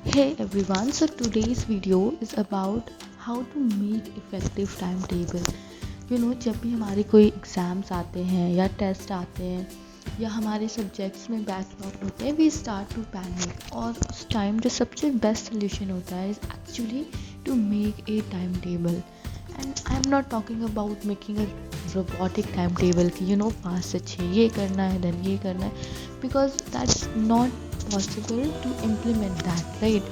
Hey everyone, so today's video is about how to make effective timetable. जब भी हमारे कोई एग्ज़ाम्स आते हैं या टेस्ट आते हैं या हमारे सब्जेक्ट्स में बैकलॉग होते हैं, वी स्टार्ट टू पैनिक और उस टाइम जो सबसे बेस्ट सोल्यूशन होता है is actually to make a time table. And I am not talking about making a robotic time table कि 5 से 6 ये करना है देन ये करना है, because that's not possible to implement that, right.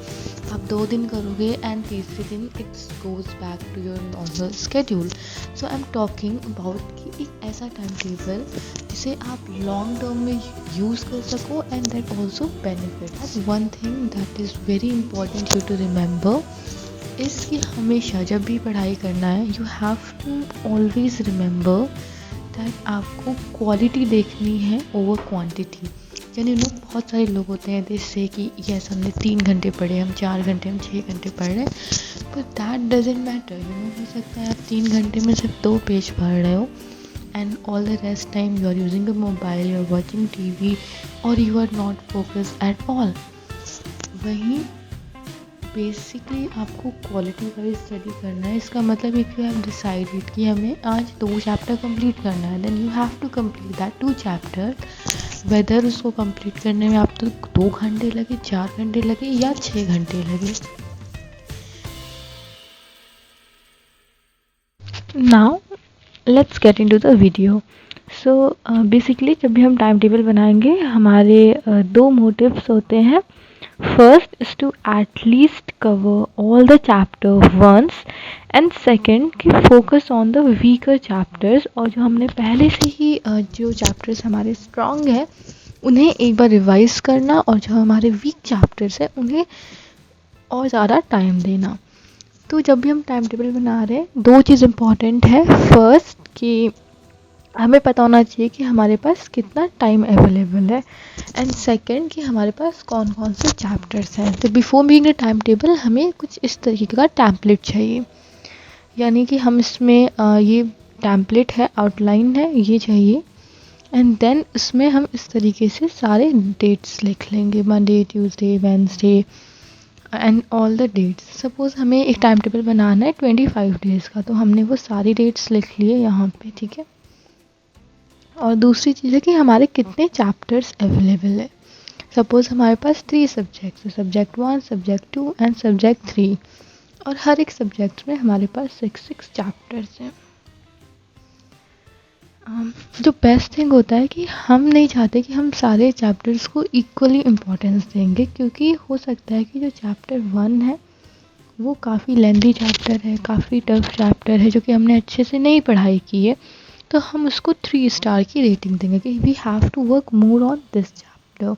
आप 2 दिन करोगे एंड तीसरे दिन it's goes back to your normal schedule. So I am talking about कि एक ऐसा टाइम टेबल जिसे आप लॉन्ग टर्म में यूज़ कर सको and that also benefit. One thing that is very important you to remember is कि हमेशा जब भी पढ़ाई करना है you have to always remember that आपको क्वालिटी देखनी है ओवर क्वांटिटी. बहुत सारे लोग होते हैं जिससे कि यस हमने 3 घंटे पढ़े, हम 4 घंटे, हम 6 घंटे पढ़ रहे हैं, बट दैट डजेंट मैटर. हो सकता है आप 3 घंटे में सिर्फ 2 पेज पढ़ रहे हो and all the rest time you are using a mobile, you are watching TV और you are not focus at all. वहीं बेसिकली आपको क्वालिटी वाइज स्टडी करना है. इसका मतलब इफ़ यू हैव डिसाइडेड कि हमें आज 2 चैप्टर कंप्लीट करना है, then you have to complete that 2 chapter. Whether उसको कंप्लीट करने में आप तो 2 घंटे लगे, 4 घंटे लगे या 6 घंटे लगे. Now let's get into the video. So basically जब भी हम टाइम टेबल बनाएंगे हमारे 2 मोटिव्स होते हैं. First is to at least cover all the chapter once and second कि focus on the weaker chapters और जो हमने पहले से ही जो chapters हमारे strong है उन्हें एक बार रिवाइज करना और जो हमारे वीक चैप्टर्स है उन्हें और ज़्यादा टाइम देना. तो जब भी हम टाइम टेबल बना रहे हैं 2 चीज़ इम्पॉर्टेंट है. फर्स्ट कि हमें पता होना चाहिए कि हमारे पास कितना टाइम अवेलेबल है एंड सेकंड कि हमारे पास कौन कौन से चैप्टर्स हैं. तो before making the time table हमें कुछ इस तरीके का टैम्पलेट चाहिए, यानी कि हम इसमें ये टैम्पलेट है, आउटलाइन है, ये चाहिए एंड देन इसमें हम इस तरीके से सारे डेट्स लिख लेंगे, Monday, Tuesday, Wednesday and all the dates. Suppose हमें एक टाइम टेबल बनाना है 25 डेज़ का, तो हमने वो सारी डेट्स लिख लिए यहाँ पे, ठीक है. और दूसरी चीज़ है कि हमारे कितने चैप्टर्स अवेलेबल है. सपोज़ हमारे पास 3 सब्जेक्ट्स है, सब्जेक्ट 1, सब्जेक्ट 2 एंड सब्जेक्ट 3, और हर एक सब्जेक्ट में हमारे पास 6 चैप्टर्स हैं. जो बेस्ट थिंग होता है कि हम नहीं चाहते कि हम सारे चैप्टर्स को इक्वली इम्पोर्टेंस देंगे, क्योंकि हो सकता है कि जो चैप्टर 1 है वो काफ़ी लेंथी चैप्टर है, काफ़ी टफ चैप्टर है, जो कि हमने अच्छे से नहीं पढ़ाई की है, तो हम उसको 3 स्टार की रेटिंग देंगे कि we have to work more on this chapter.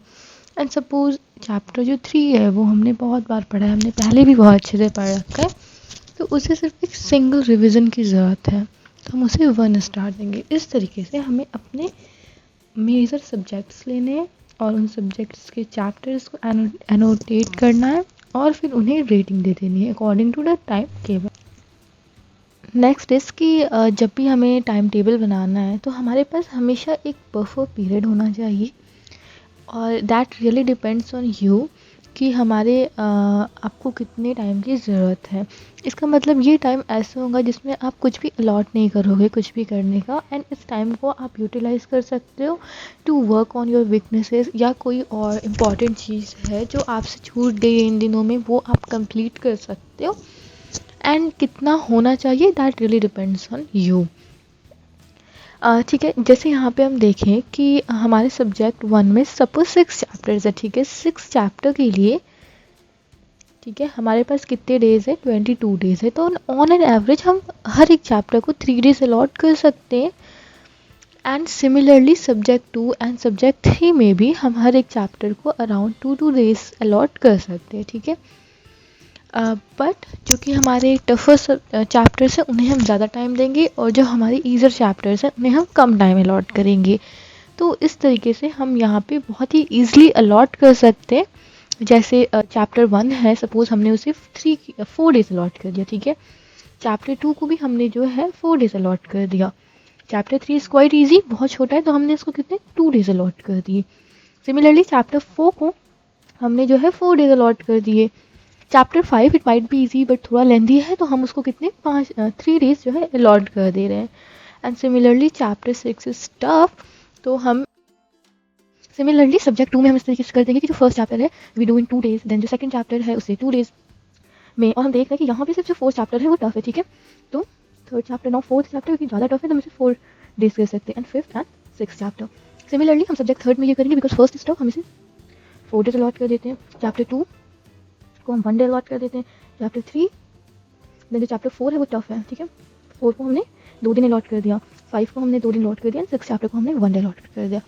And suppose chapter जो 3 है वो हमने बहुत बार पढ़ा है, हमने पहले भी बहुत अच्छे से पढ़ रखा है, तो उसे सिर्फ एक सिंगल रिवीजन की ज़रूरत है, तो हम उसे 1 स्टार देंगे. इस तरीके से हमें अपने मेजर सब्जेक्ट्स लेने हैं और उन सब्जेक्ट्स के चैप्टर्स को एनोटेट करना है और फिर उन्हें रेटिंग दे देनी है according to the time table. Next is कि जब भी हमें टाइम टेबल बनाना है तो हमारे पास हमेशा एक बफर पीरियड होना चाहिए, और that really depends on you कि हमारे आपको कितने टाइम की ज़रूरत है. इसका मतलब ये टाइम ऐसा होगा जिसमें आप कुछ भी अलॉट नहीं करोगे कुछ भी करने का, एंड इस टाइम को आप यूटिलाइज़ कर सकते हो to work on your weaknesses, या कोई और इम्पॉर्टेंट चीज़ है जो आपसे छूट गई इन दिनों में वो आप कंप्लीट कर सकते हो. एंड कितना होना चाहिए that really depends on you. ठीक है, जैसे यहाँ पे हम देखें कि हमारे सब्जेक्ट 1 में सपोज 6 चैप्टर्स है, ठीक है. 6 चैप्टर के लिए, ठीक है, हमारे पास कितने डेज़ है, 22 डेज़ है, तो ऑन एन एवरेज हम हर एक चैप्टर को 3 डेज़ अलॉट कर सकते हैं. And similarly subject 2 and subject 3 में भी हम हर एक चैप्टर को अराउंड 2 डेज़ अलॉट कर सकते हैं, ठीक है. बट जो कि हमारे टफर चैप्टर्स हैं उन्हें हम ज़्यादा टाइम देंगे और जो हमारे ईज़र चैप्टर्स हैं उन्हें हम कम टाइम अलॉट करेंगे. तो इस तरीके से हम यहाँ पे बहुत ही ईज़िली अलॉट कर सकते हैं. जैसे चैप्टर 1 है, सपोज़ हमने उसे 4 डेज़ अलॉट कर दिया, ठीक है. चैप्टर 2 को भी हमने जो है 4 डेज़ अलॉट कर दिया. चैप्टर 3 इज़ क्वाइट ईजी, बहुत छोटा है, तो हमने इसको कितने 2 डेज़ अलॉट कर दिए. सिमिलरली चैप्टर 4 को हमने जो है 4 डेज़ अलॉट कर दिए. Chapter 5 it might be easy but थोड़ा लेंदी है, तो हम उसको कितने 3 डेज जो है अलॉट कर दे रहे हैं. And similarly chapter 6 is tough, तो हम सिमिलरली सब्जेक्ट 2 में हम इस तरीके से कर देंगे कि जो फर्स्ट चैप्टर है we do in 2 days, then जो सेकंड चैप्टर है उसे 2 डेज में, और हम देख रहे हैं कि यहाँ पे सिर्फ जो फोर्थ चैप्टर है वो टफ है. ठीक है, तो third chapter now fourth chapter क्योंकि ज़्यादा टफ है तो हम इसे 4 डेज कर सकते हैं. And fifth and six chapter similarly हम सब्जेक्ट थर्ड में ये करेंगे बिकॉज फर्स्ट इज टफ, हम इसे 4 डेज अलॉट कर देते हैं. चैप्टर 2 को हम 1 डे अलॉट कर देते हैं. चैप्टर 3 देन जो चैप्टर 4 है वो टफ है. ठीक है, 4 को हमने 2 दिन अलॉट कर दिया, 5 को हमने 2 दिन अलॉट कर दिया, 6 चैप्टर को हमने 1 डे अलॉट कर दिया.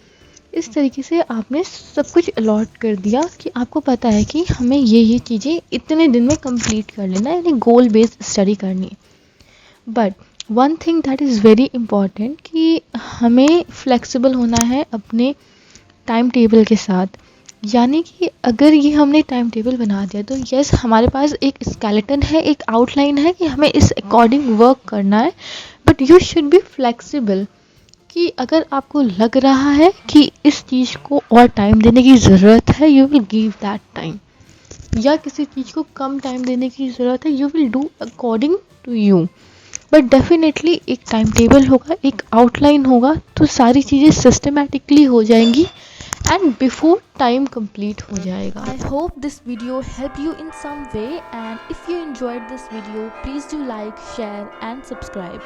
इस तरीके से आपने सब कुछ अलॉट कर दिया कि आपको पता है कि हमें ये चीज़ें इतने दिन में कंप्लीट कर लेना है, यानी गोल बेस्ड स्टडी करनी है. But one thing that is very important कि हमें फ्लेक्सिबल होना है अपने टाइम टेबल के साथ. यानी कि अगर ये हमने टाइम टेबल बना दिया तो यस हमारे पास एक स्केलेटन है, एक आउटलाइन है कि हमें इस अकॉर्डिंग वर्क करना है, but you should be flexible कि अगर आपको लग रहा है कि इस चीज़ को और टाइम देने की ज़रूरत है you will give that time, या किसी चीज़ को कम टाइम देने की ज़रूरत है you will do according to you. But definitely एक टाइम टेबल होगा, एक आउटलाइन होगा, तो सारी चीज़ें सिस्टमेटिकली हो जाएंगी एंड बिफोर टाइम कंप्लीट हो जाएगा. I hope this video helped you in some way, and if you enjoyed this video, please do like, share and subscribe.